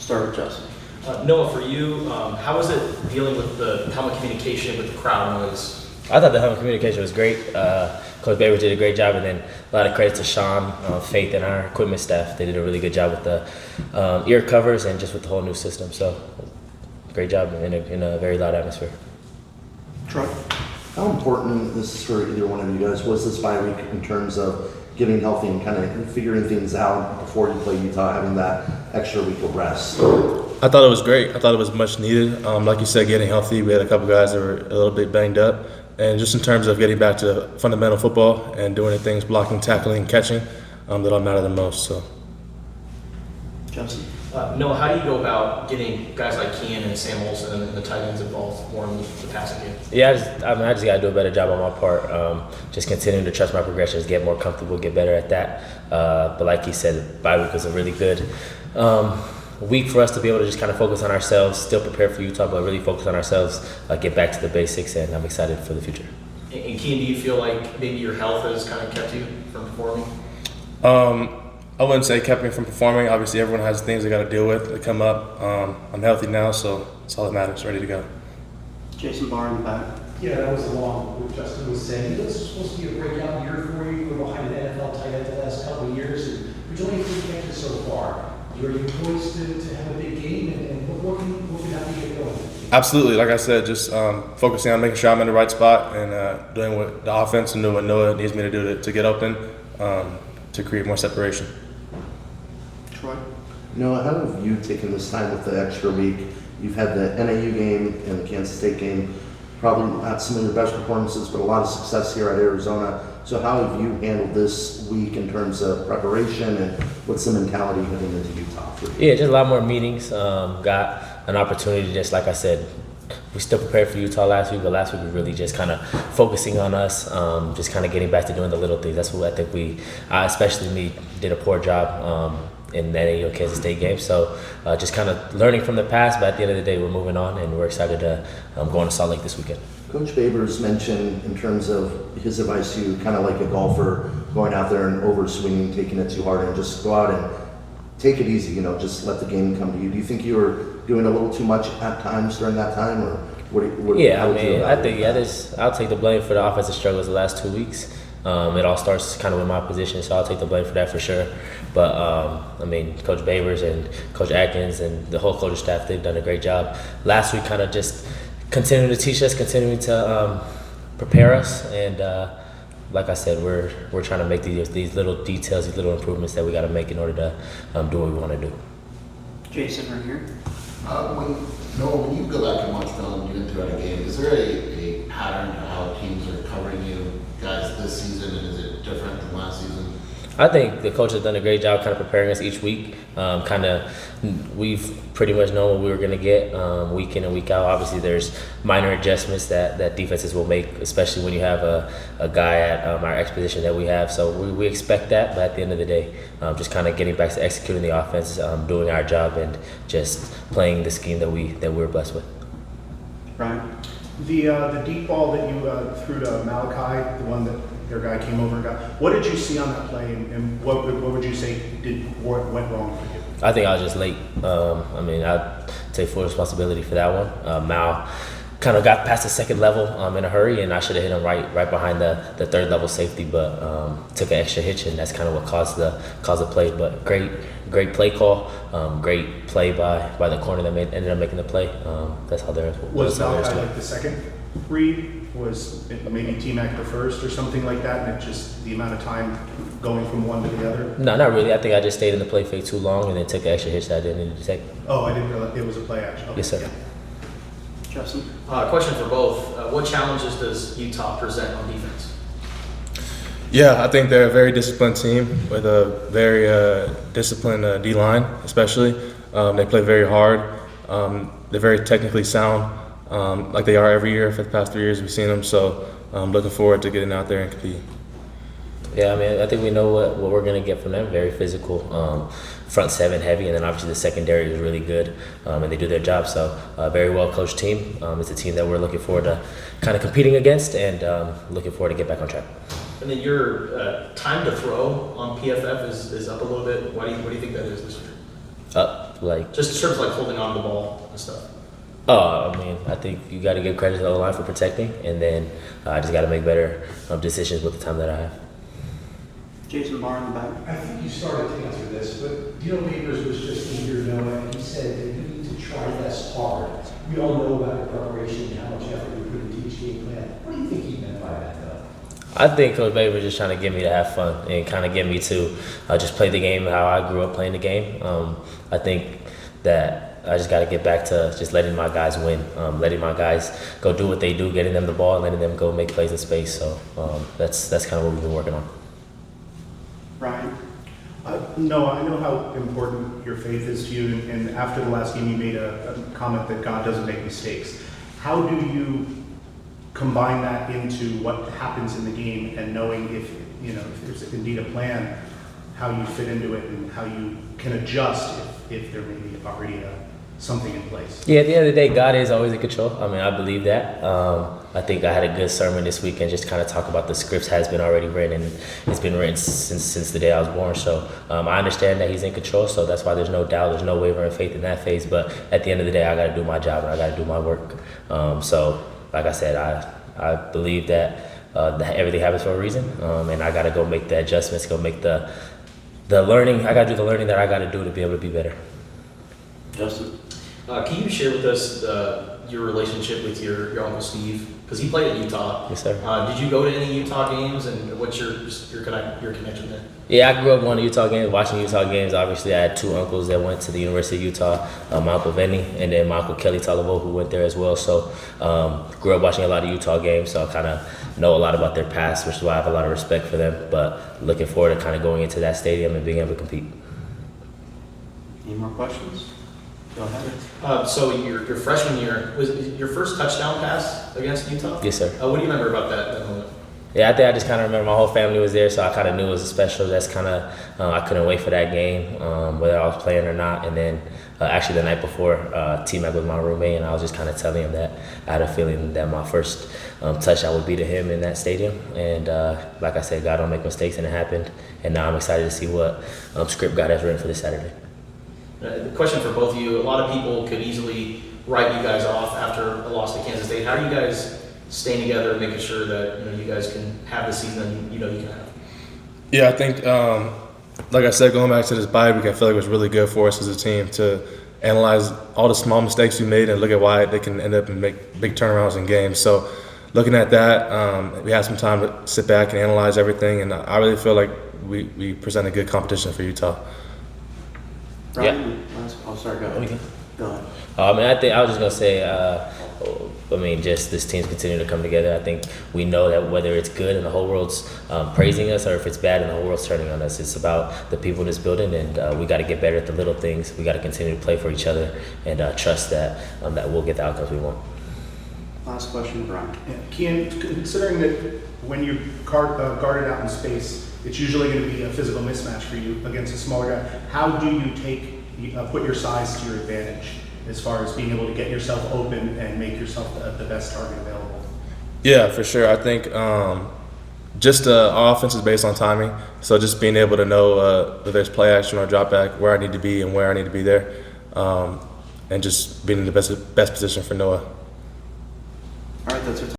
Start with Justin. Noah, for you, how was it dealing with the helmet communication with the crowd noise? I thought the helmet communication was great. Coach Baber did a great job, and then a lot of credit to Sean, Faith, and our equipment staff. They did a really good job with the ear covers and just with the whole new system. So, great job in a very loud atmosphere. Troy? How important, this is for either one of you guys, was this bye week in terms of getting healthy and kind of figuring things out before you play Utah, having that extra week of rest? I thought it was great. I thought it was much needed. Like you said, getting healthy. We had a couple guys that were a little bit banged up. And just in terms of getting back to fundamental football and doing the things, blocking, tackling, catching, that all matter the most. So, Justin? Noah, how do you go about getting guys like Keyan and Sam Olsen and the tight ends involved more in the passing game? Yeah, I just got to do a better job on my part. Just continuing to trust my progressions, get more comfortable, get better at that. But like you said, bye week was a really good week for us to be able to just kind of focus on ourselves, still prepare for Utah, but really focus on ourselves, get back to the basics, and I'm excited for the future. And Keyan, do you feel like maybe your health has kind of kept you from performing? I wouldn't say kept me from performing. Obviously, everyone has things they got to deal with that come up. I'm healthy now, so it's all that matters. Ready to go. Jason Barr in the back. Yeah, that was along what Justin was saying. This is supposed to be a breakout year for you. We're behind an NFL tight end the last couple of years, and we're only 3 catches so far. Are you poised to have a big game, and what can help you get going? Absolutely. Like I said, just focusing on making sure I'm in the right spot and doing what the offense and doing what Noah needs me to do to get open to create more separation. Troy? Noah, how have you taken this time with the extra week? You've had the NAU game and the Kansas State game, probably not some of your best performances, but a lot of success here at Arizona. So how have you handled this week in terms of preparation, and what's the mentality heading into Utah for you? Yeah, just a lot more meetings. Got an opportunity, just like I said, we still prepared for Utah last week, but last week we really just kind of focusing on us, just kind of getting back to doing the little things. That's what I think especially me, did a poor job in the NAU Kansas State game. So just kind of learning from the past, but at the end of the day, we're moving on, and we're excited to go into Salt Lake this weekend. Coach Babers mentioned in terms of his advice to you, kind of like a golfer, going out there and overswinging, taking it too hard, and just go out and take it easy, just let the game come to you. Do you think you were doing a little too much at times during that time, or what? Yeah, I think I'll take the blame for the offensive struggles the last 2 weeks. It all starts kind of with my position, so I'll take the blame for that for sure. But Coach Babers and Coach Atkins and the whole coaching staff, they've done a great job. Last week, kind of just continuing to teach us, continuing to prepare us, and like I said, we're trying to make these little details, these little improvements that we got to make in order to do what we want to do. Jason, right here. When you go back and watch film, you went throughout a game, is there a pattern to how teams are covering you guys this season, and is it different than last season? I think the coach has done a great job kind of preparing us each week. We've pretty much known what we were going to get week in and week out. Obviously, there's minor adjustments that defenses will make, especially when you have a guy at our X position that we have. So we expect that, but at the end of the day, just kind of getting back to executing the offense, doing our job, and just playing the scheme that we're blessed with. Brian? The deep ball that you threw to Malachi, the one that their guy came over and got, what did you see on that play, and what would you say went wrong for you? I think I was just late. I'd take full responsibility for that one. Mal kind of got past the second level in a hurry, and I should have hit him right behind the third level safety, but took an extra hitch, and that's kind of what caused the play. But great play call, great play by the corner that ended up making the play. That's how there was Malachi like the second read? Was it maybe T-Mac the first or something like that, and it just the amount of time going from one to the other? No, not really. I think I just stayed in the play fake too long and then took an extra hitch that I didn't need to take. Oh, I didn't realize it was a play action. Okay. Yes, sir. Yeah. Justin? Question for both. What challenges does Utah present on defense? Yeah, I think they're a very disciplined team with a very disciplined D-line, especially. They play very hard. They're very technically sound. Like they are every year for the past 3 years we've seen them, so I'm looking forward to getting out there and compete. Yeah, I think we know what we're going to get from them. Very physical, front seven heavy, and then obviously the secondary is really good, and they do their job. So very well coached team. It's a team that we're looking forward to kind of competing against, and looking forward to get back on track. And then your time to throw on PFF is up a little bit. What do you think that is this year? Like, Just in terms of like holding on to the ball and stuff. I mean, I think you got to give credit to the O-line for protecting, and then I just got to make better decisions with the time that I have. Jason Barr in the back. I think you started to answer this, but Babers was just in here, Noah, and he said that you need to try less hard. We all know about your preparation and how much effort you put into each game plan. What do you think he meant by that, though? I think Coach Baber was just trying to get me to have fun and kind of get me to just play the game how I grew up playing the game. I think that I just got to get back to just letting my guys win, letting my guys go do what they do, getting them the ball, and letting them go make plays in space. So that's kind of what we've been working on. Brian. No, I know how important your faith is to you, and after the last game, you made a comment that God doesn't make mistakes. How do you combine that into what happens in the game, and knowing if there's indeed a plan, how you fit into it, and how you can adjust if there may be already something in place? Yeah, at the end of the day, God is always in control. I mean, I believe that. I think I had a good sermon this week and just kind of talk about the scripts has been already written, and it's been written since the day I was born. So I understand that He's in control, so that's why there's no doubt, there's no wavering faith in that phase. But at the end of the day, I got to do my job and I got to do my work. So like I said, I believe that everything happens for a reason, and I got to go make the adjustments, go make the learning. I got to do the learning that I got to do to be able to be better. Justin. Can you share with us your relationship with your Uncle Steve? Because he played at Utah. Yes, sir. Did you go to any Utah games, and what's your connection there? Yeah, I grew up going to Utah games, watching Utah games. Obviously, I had two uncles that went to the University of Utah, my Uncle Vinny and then my Uncle Kelly Talavo, who went there as well. So grew up watching a lot of Utah games, so I kind of know a lot about their past, which is why I have a lot of respect for them. But looking forward to kind of going into that stadium and being able to compete. Any more questions? Go ahead. So your freshman year, was it your first touchdown pass against Utah? Yes, sir. What do you remember about that moment? Yeah, I think I just kind of remember my whole family was there, so I kind of knew it was special. That's kind of, I couldn't wait for that game, whether I was playing or not. And then actually the night before, T-Mac was my roommate, and I was just kind of telling him that I had a feeling that my first touchdown would be to him in that stadium. And like I said, God don't make mistakes, and it happened. And now I'm excited to see what script God has written for this Saturday. The question for both of you, a lot of people could easily write you guys off after a loss to Kansas State. How are you guys staying together and making sure that you guys can have the season that you can have? Yeah, I think, like I said, going back to this bye week, I feel like it was really good for us as a team to analyze all the small mistakes we made and look at why they can end up and make big turnarounds in games. So looking at that, we had some time to sit back and analyze everything, and I really feel like we present a good competition for Utah. Brian, sorry, go ahead. Go ahead. I was just gonna say, just this team's continuing to come together. I think we know that whether it's good and the whole world's praising us, or if it's bad and the whole world's turning on us, it's about the people in this building, and we got to get better at the little things. We got to continue to play for each other and trust that we'll get the outcomes we want. Last question, Brian. Yeah. Keyan, considering that when you're guarded out in space, it's usually going to be a physical mismatch for you against a smaller guy. How do you put your size to your advantage as far as being able to get yourself open and make yourself the best target available? Yeah, for sure. I think just our offense is based on timing. So just being able to know whether there's play action or drop back, where I need to be and where I need to be there, and just being in the best position for Noah. All right, that's it.